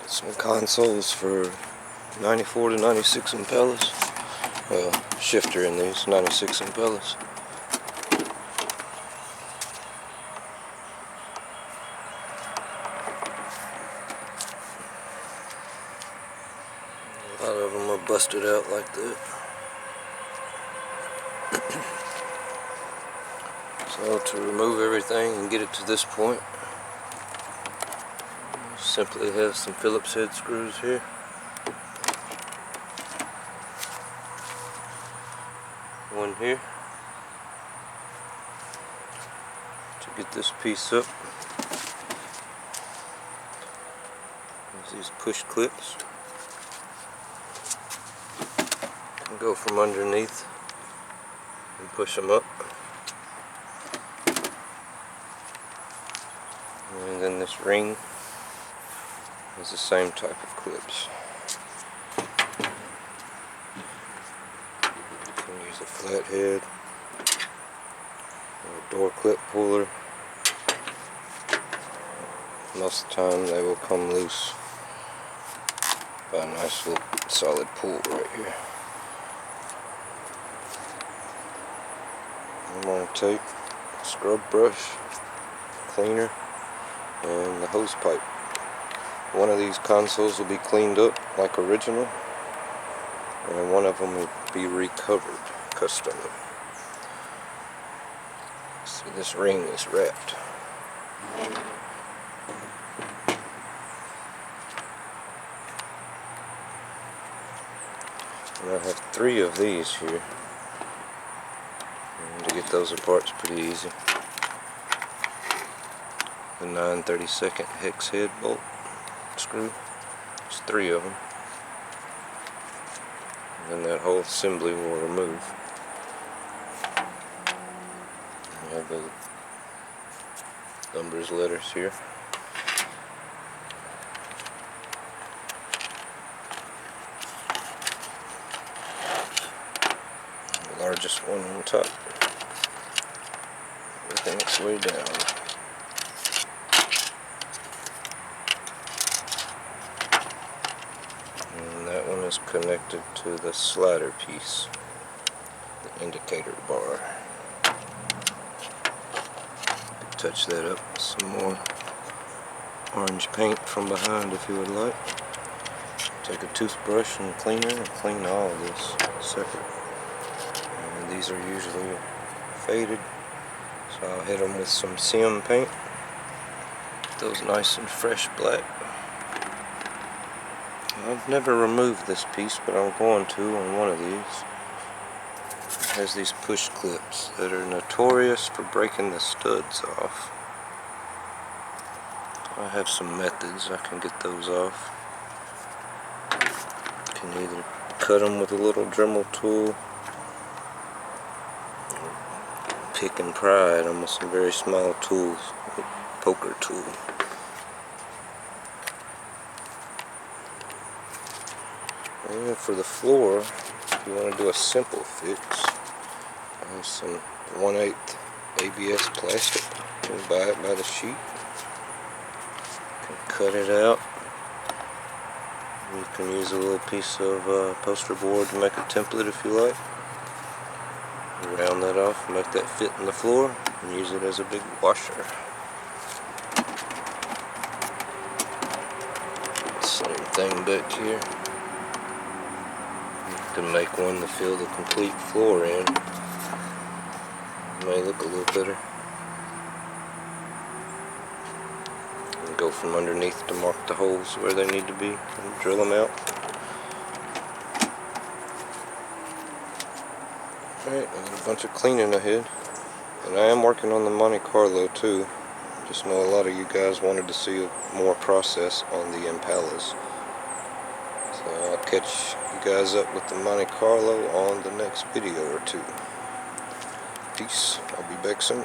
Some consoles for 94 to 96 Impalas. Shifter in these 96 Impalas. A lot of them are busted out like that. So to remove everything and get it to this point, simply have some Phillips head screws here. One here to get this piece up. There's these push clips. Can go from underneath and push them up. And then this ring is the same type of clips. You can use a flathead or a door clip puller. Most of the time they will come loose by a nice little solid pull right here. I'm going to take a scrub brush, cleaner, and the hose pipe. One of these consoles will be cleaned up like original, and one of them will be recovered custom. See, this ring is wrapped. And I have 3 of these here, and to get those apart is pretty easy. The 9/32 hex head bolt screw. There's 3 of them. And then that whole assembly will remove. You have the numbers, letters here. The largest one on top. Everything else way down. That one is connected to the slider piece, the indicator bar. Touch that up with some more orange paint from behind if you would like. Take a toothbrush and cleaner and clean all of this separate. And these are usually faded, so I'll hit them with some sim paint. Get those nice and fresh black. I've never removed this piece, but I'm going to on one of these. It has these push clips that are notorious for breaking the studs off. I have some methods I can get those off. You can either cut them with a little Dremel tool, or pick and pry them with some very small tools, like a poker tool. And for the floor, if you want to do a simple fix, I have some 1/8 ABS plastic. You can buy it by the sheet. You can cut it out. You can use a little piece of poster board to make a template if you like. Round that off, make that fit in the floor, and use it as a big washer. Same thing back here. To make one to fill the complete floor in. It may look a little better. And go from underneath to mark the holes where they need to be and drill them out. Alright, I got a bunch of cleaning ahead. And I am working on the Monte Carlo too. Just know a lot of you guys wanted to see more process on the Impalas. So I'll catch you guys up with the Monte Carlo on the next video or two. Peace. I'll be back soon.